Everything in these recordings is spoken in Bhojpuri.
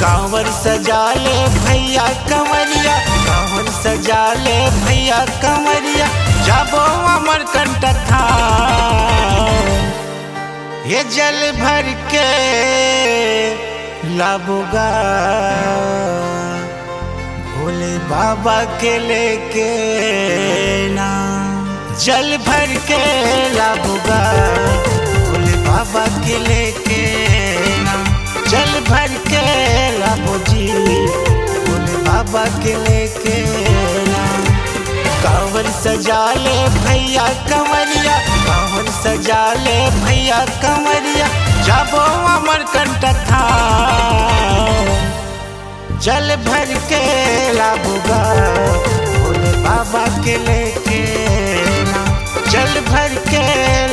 कांवर सजा ले भैया कंवरिया, कांवर सजा ले भैया कंवरिया, जाबो अमर कंटक धाम। ये जल भर के लाबोगा भोले बाबा के लेके नाम। जल भर के लाबोगा भोले बाबा के लेके नाम। जल भर के लाबो जी भोले बाबा के लेके नाम। कांवर सजा ले भैया कंवरिया, कांवर सजा ले भैया कंवरिया, जाबो अमर कंटक धाम। जल भर के लाबोगा भोले बाबा के लेके नाम। जल भर के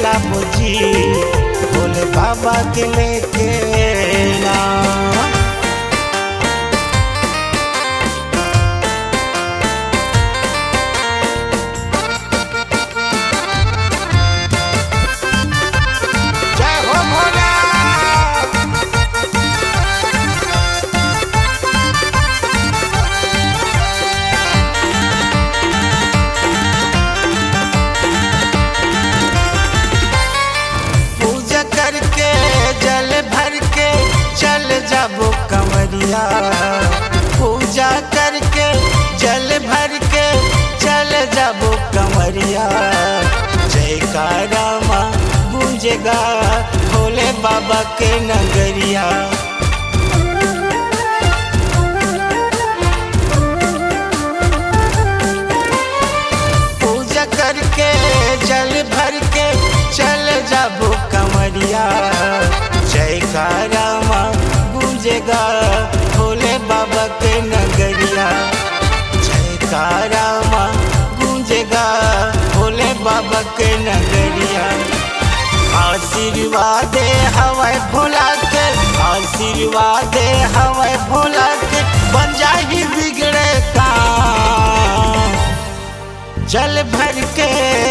लाबो जी भोले बाबा के लेके नाम। जय हो भोला। पूजा करके जल भर के चल जाबो कंवरिया। पूजा करके जल भर के चल जाबो कंवरिया। जयकारा माँ गूंजेगा भोले बाबा के नगरिया। पूजा करके जल भर के चल जाबो कंवरिया। जयकारा माँ गूंजेगा भोले बाबा के नगरिया। जयकारा माँ गूंजेगा भोले बाबा के नगरिया। आशीर्वाद हवाए भोला के, आशीर्वाद हवाए भोला के, बन जाही बिगड़े काम। जल भर के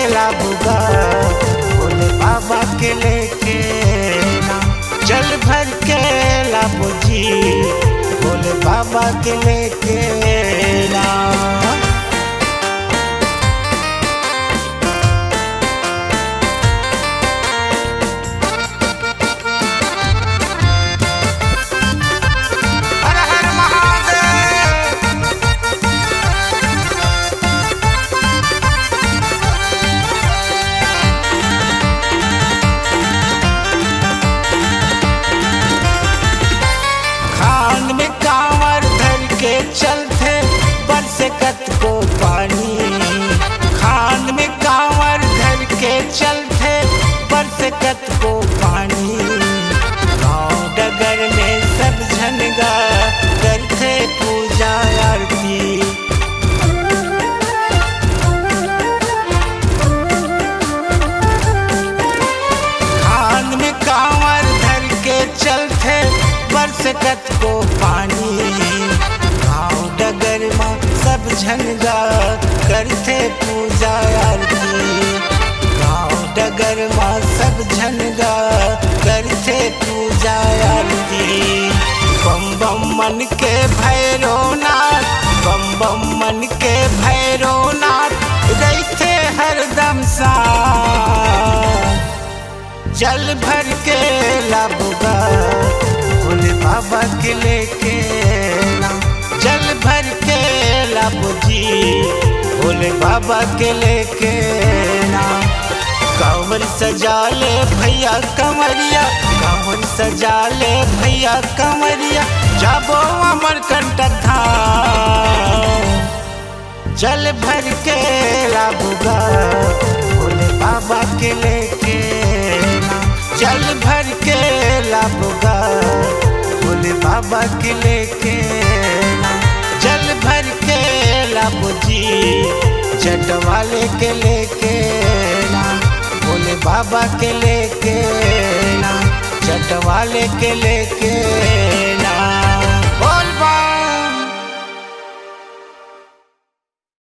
लाबोगा भोले बाबा के लेके नाम। जल भर के लाबो जी भोले बाबा के लेके नाम। हर हर महादेव। खान में कांवर धर के चलते बरसे कत को पानी। खान में कांवर धर के चलते बरसे कत को पानी। गाँव डगर में सब झनगा करते पूजा आरती। खान में कांवर धर के चलते बरसकत को पानी। गाँव डगर में सब झनगा करते पूजा आरती। गाँव डगर में सब झनगा करते पूजा आरती। बम बम मन के भैरवनाथ, बम बम मन के भैरवनाथ, रहते हरदम साथ। जल भर के लाबोगा भोले बाबा के लेके नाम। जल भर के लाबो जी भोले बाबा के लेके नाम। कांवर सजा ले भैया कंवरिया, कांवर सजा ले भैया कंवरिया, जाबो अमर कंटक धाम। जल भर के लाबोगा भोले बाबा के लेके नाम। जल भर के लाबोगा भोले बाबा के लेके नाम। जल भर के लाबो जी जट वाले के लेके नाम। भोले बाबा के लेके नाम, जट वाले के लेके